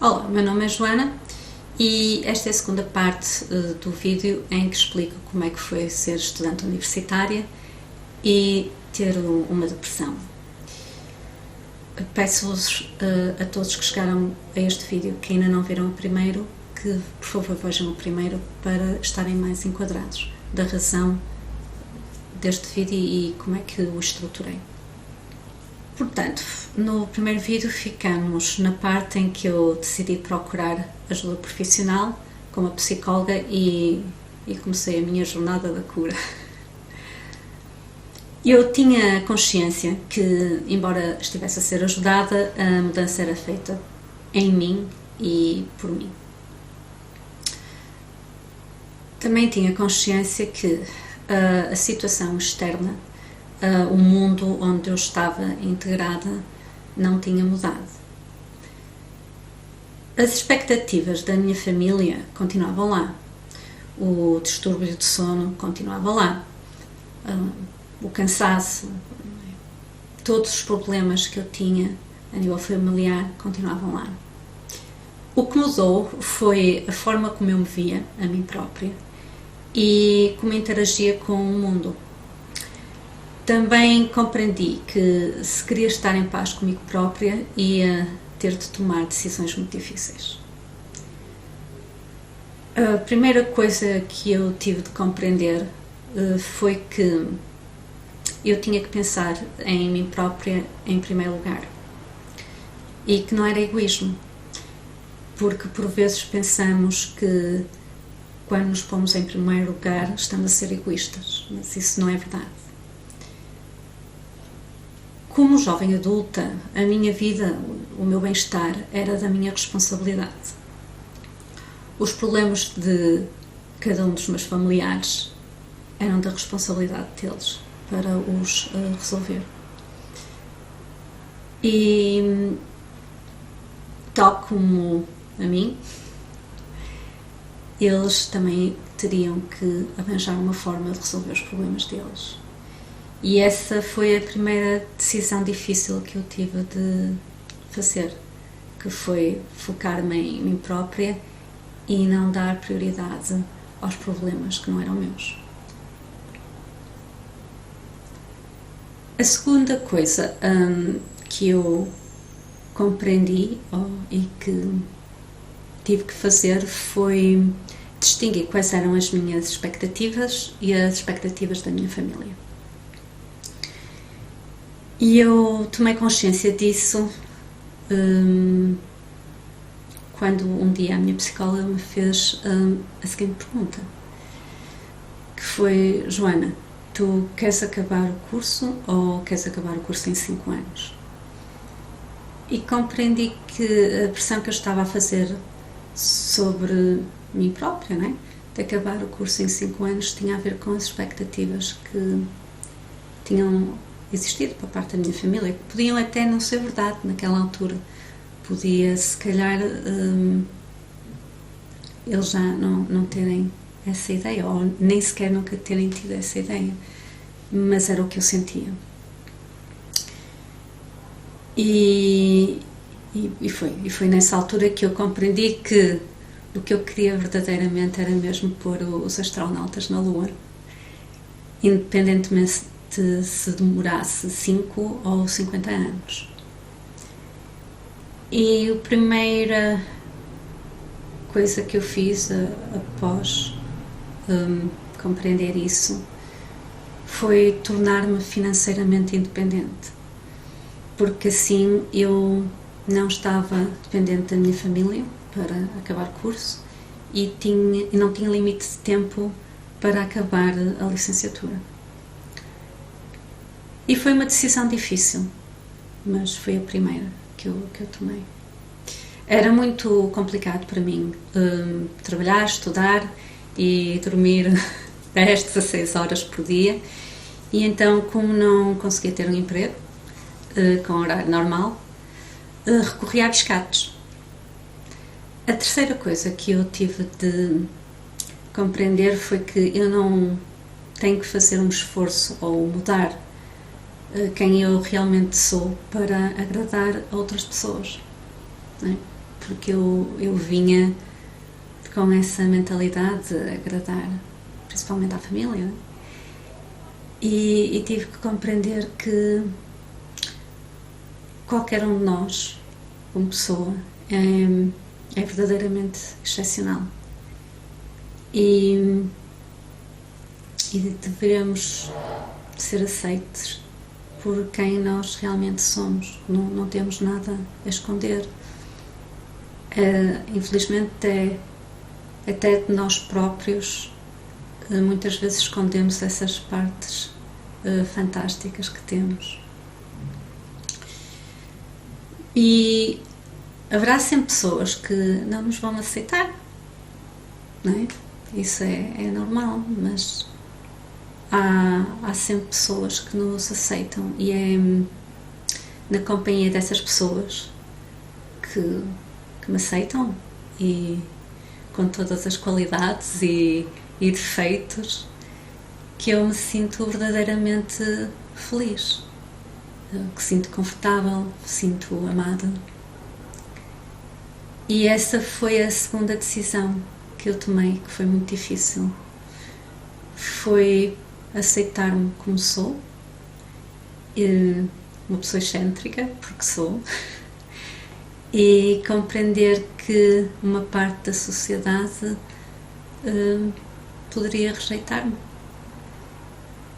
Olá, meu nome é Joana e esta é a segunda parte do vídeo em que explico como é que foi ser estudante universitária e ter uma depressão. Peço-vos a todos que chegaram a este vídeo que ainda não viram o primeiro, que por favor vejam o primeiro para estarem mais enquadrados da razão deste vídeo e como é que o estruturei. Portanto, no primeiro vídeo ficamos na parte em que eu decidi procurar ajuda profissional com uma psicóloga e comecei a minha jornada da cura. Eu tinha consciência que, embora estivesse a ser ajudada, a mudança era feita em mim e por mim. Também tinha consciência que a situação externa, o mundo onde eu estava integrada, não tinha mudado. As expectativas da minha família continuavam lá. O distúrbio de sono continuava lá. O cansaço, todos os problemas que eu tinha a nível familiar continuavam lá. O que mudou foi a forma como eu me via, a mim própria, e como interagia com o mundo. Também compreendi que, se queria estar em paz comigo própria, ia ter de tomar decisões muito difíceis. A primeira coisa que eu tive de compreender foi que eu tinha que pensar em mim própria em primeiro lugar. E que não era egoísmo, porque por vezes pensamos que quando nos pomos em primeiro lugar estamos a ser egoístas, mas isso não é verdade. Como jovem adulta, a minha vida, o meu bem-estar era da minha responsabilidade. Os problemas de cada um dos meus familiares eram da responsabilidade deles para os resolver. E, tal como a mim, eles também teriam que arranjar uma forma de resolver os problemas deles. E essa foi a primeira decisão difícil que eu tive de fazer, que foi focar-me em mim própria e não dar prioridade aos problemas que não eram meus. A segunda coisa que eu compreendi e que tive que fazer foi distinguir quais eram as minhas expectativas e as expectativas da minha família. E eu tomei consciência disso quando um dia a minha psicóloga me fez a seguinte pergunta, que foi: Joana, tu queres acabar o curso ou queres acabar o curso em 5 anos? E compreendi que a pressão que eu estava a fazer sobre mim própria, né, de acabar o curso em 5 anos, tinha a ver com as expectativas que tinham existido por parte da minha família, que podiam até não ser verdade naquela altura. Podia, se calhar, eles já não terem essa ideia, ou nem sequer nunca terem tido essa ideia, mas era o que eu sentia. E foi nessa altura que eu compreendi que o que eu queria verdadeiramente era mesmo pôr os astronautas na Lua, independentemente de se demorasse 5 ou 50 anos. E a primeira coisa que eu fiz após compreender isso foi tornar-me financeiramente independente, porque assim eu não estava dependente da minha família para acabar o curso e não tinha limite de tempo para acabar a licenciatura. E foi uma decisão difícil, mas foi a primeira que eu tomei. Era muito complicado para mim trabalhar, estudar e dormir 10, 16 horas por dia, e então, como não conseguia ter um emprego com horário normal, recorri a biscates. A terceira coisa que eu tive de compreender foi que eu não tenho que fazer um esforço ou mudar quem eu realmente sou para agradar a outras pessoas, não é? porque eu vinha com essa mentalidade de agradar principalmente à família, e tive que compreender que qualquer um de nós, como pessoa, é verdadeiramente excepcional, e devemos ser aceites por quem nós realmente somos. Não temos nada a esconder. Infelizmente, até de nós próprios, muitas vezes escondemos essas partes fantásticas que temos. E haverá sempre pessoas que não nos vão aceitar, não é? Isso é normal, mas há sempre pessoas que nos aceitam, e é na companhia dessas pessoas que me aceitam, e com todas as qualidades e defeitos, que eu me sinto verdadeiramente feliz, que sinto confortável, sinto amada. E essa foi a segunda decisão que eu tomei, que foi muito difícil. Foi aceitar-me como sou, uma pessoa excêntrica, porque sou, e compreender que uma parte da sociedade poderia rejeitar-me,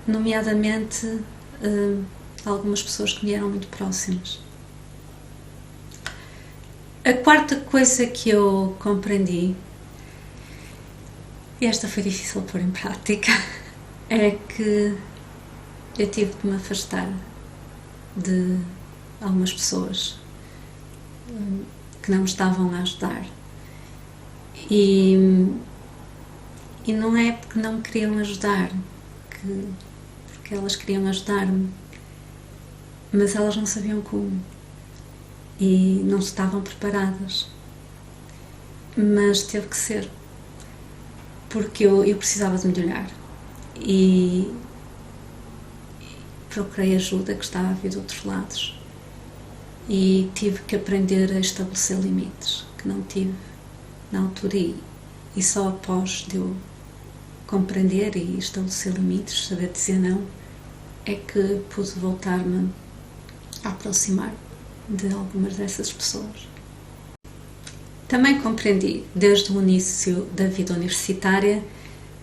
nomeadamente algumas pessoas que me eram muito próximas. A quarta coisa que eu compreendi, e esta foi difícil de pôr em prática, é que eu tive de me afastar de algumas pessoas que não me estavam a ajudar, e não é porque não me queriam ajudar, porque elas queriam ajudar-me, mas elas não sabiam como e não estavam preparadas, mas teve que ser, porque eu precisava de melhorar, e procurei ajuda que estava a vir de outros lados, e tive que aprender a estabelecer limites que não tive na altura, e só após de eu compreender e estabelecer limites, saber dizer não, é que pude voltar-me a aproximar de algumas dessas pessoas. Também compreendi desde o início da vida universitária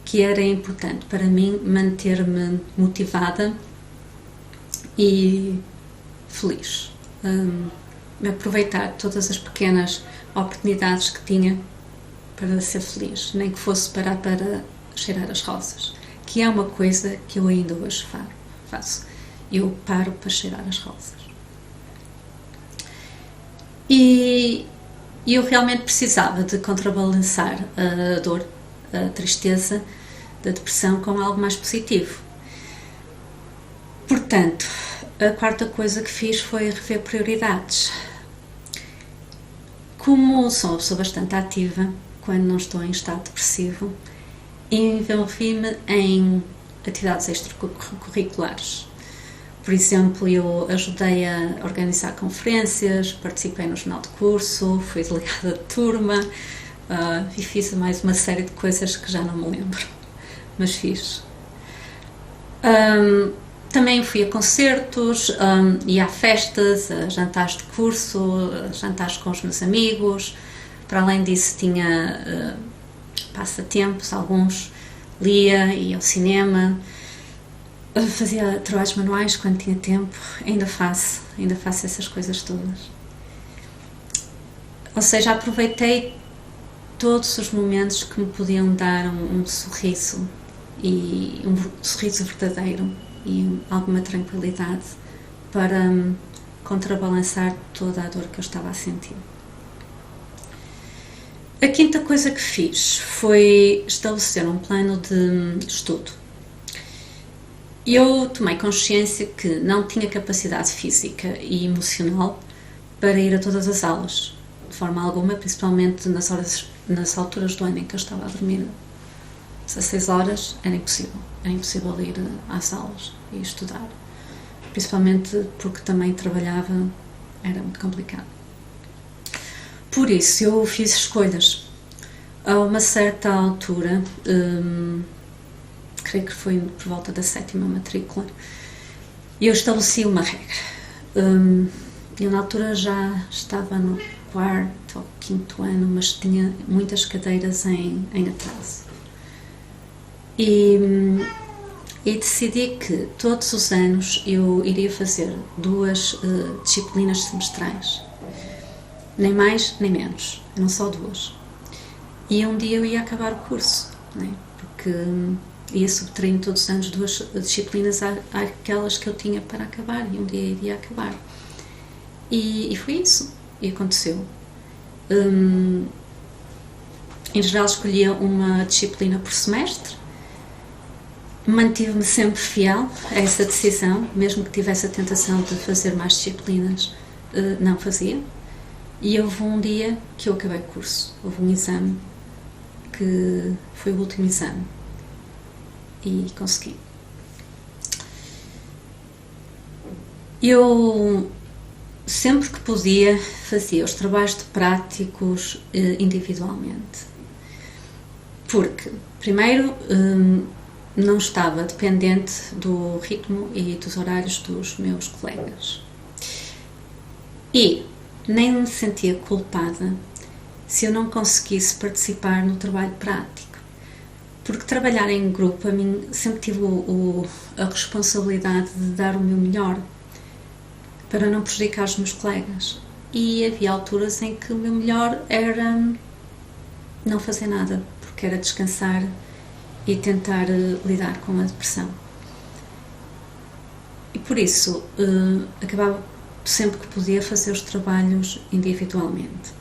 que era importante para mim manter-me motivada e feliz, aproveitar todas as pequenas oportunidades que tinha para ser feliz, nem que fosse parar para cheirar as rosas, que é uma coisa que eu ainda hoje faço. Eu paro para cheirar as rosas. E eu realmente precisava de contrabalançar a dor, a tristeza, da depressão com algo mais positivo. Portanto, a quarta coisa que fiz foi rever prioridades. Como sou uma pessoa bastante ativa, quando não estou em estado depressivo, envolvi-me em atividades extracurriculares. Por exemplo, eu ajudei a organizar conferências, participei no jornal de curso, fui delegada de turma, e fiz mais uma série de coisas que já não me lembro, mas fiz. Também fui a concertos, ia a festas, a jantares de curso, a jantares com os meus amigos. Para além disso, tinha passatempos, alguns, lia, ia ao cinema, fazia trabalhos manuais quando tinha tempo, ainda faço essas coisas todas. Ou seja, aproveitei todos os momentos que me podiam dar um sorriso, e um sorriso verdadeiro e alguma tranquilidade para contrabalançar toda a dor que eu estava a sentir. A quinta coisa que fiz foi estabelecer um plano de estudo. Eu tomei consciência que não tinha capacidade física e emocional para ir a todas as aulas, de forma alguma, principalmente nas alturas do ano em que eu estava a dormir 16 horas, era impossível ir às aulas e estudar, principalmente porque também trabalhava, era muito complicado. Por isso eu fiz escolhas. A uma certa altura, creio que foi por volta da 7ª matrícula, eu estabeleci uma regra. Eu na altura já estava no 4º ou 5º ano, mas tinha muitas cadeiras em atraso. E decidi que todos os anos eu iria fazer 2 disciplinas semestrais. Nem mais, nem menos. Eram só 2. E um dia eu ia acabar o curso, né? Porque ia subtraindo todos os anos 2 disciplinas àquelas que eu tinha para acabar, e um dia iria acabar. E foi isso. E aconteceu. Em geral escolhia uma disciplina por semestre. Mantive-me sempre fiel a essa decisão, mesmo que tivesse a tentação de fazer mais disciplinas, não fazia. E houve um dia que eu acabei o curso. Houve um exame que foi o último exame e consegui. Eu, sempre que podia, fazia os trabalhos de práticos individualmente. Porque, primeiro, não estava dependente do ritmo e dos horários dos meus colegas. E nem me sentia culpada se eu não conseguisse participar no trabalho prático. Porque trabalhar em grupo, a mim, sempre tive a responsabilidade de dar o meu melhor para não prejudicar os meus colegas. E havia alturas em que o meu melhor era não fazer nada, porque era descansar e tentar lidar com a depressão. E por isso, acabava sempre que podia fazer os trabalhos individualmente.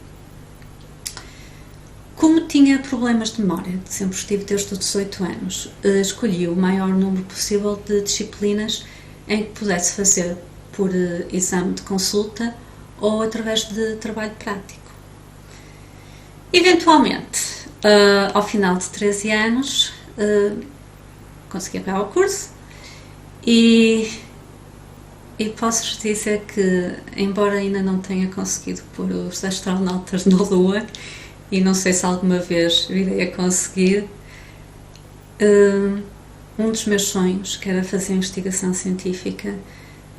Como tinha problemas de memória, sempre os tive desde os 18 anos, escolhi o maior número possível de disciplinas em que pudesse fazer por exame de consulta ou através de trabalho prático. Eventualmente, ao final de 13 anos, consegui acabar o curso e posso-vos dizer que, embora ainda não tenha conseguido pôr os astronautas na Lua, e não sei se alguma vez virei a conseguir, um dos meus sonhos, que era fazer investigação científica,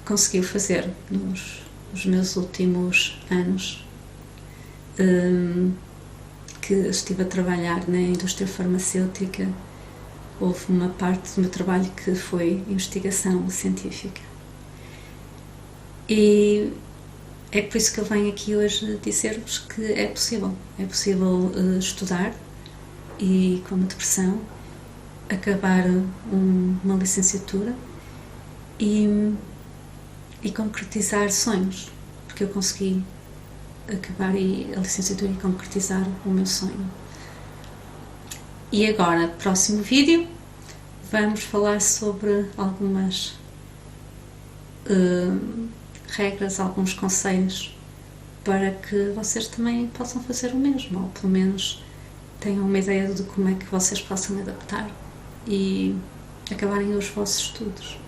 consegui fazer nos meus últimos anos, que estive a trabalhar na indústria farmacêutica. Houve uma parte do meu trabalho que foi investigação científica. E é por isso que eu venho aqui hoje dizer-vos que é possível estudar e, com uma depressão, acabar uma licenciatura e concretizar sonhos, porque eu consegui acabar a licenciatura e concretizar o meu sonho. E agora, próximo vídeo, vamos falar sobre algumas regras, alguns conselhos para que vocês também possam fazer o mesmo, ou pelo menos tenham uma ideia de como é que vocês possam adaptar e acabarem os vossos estudos.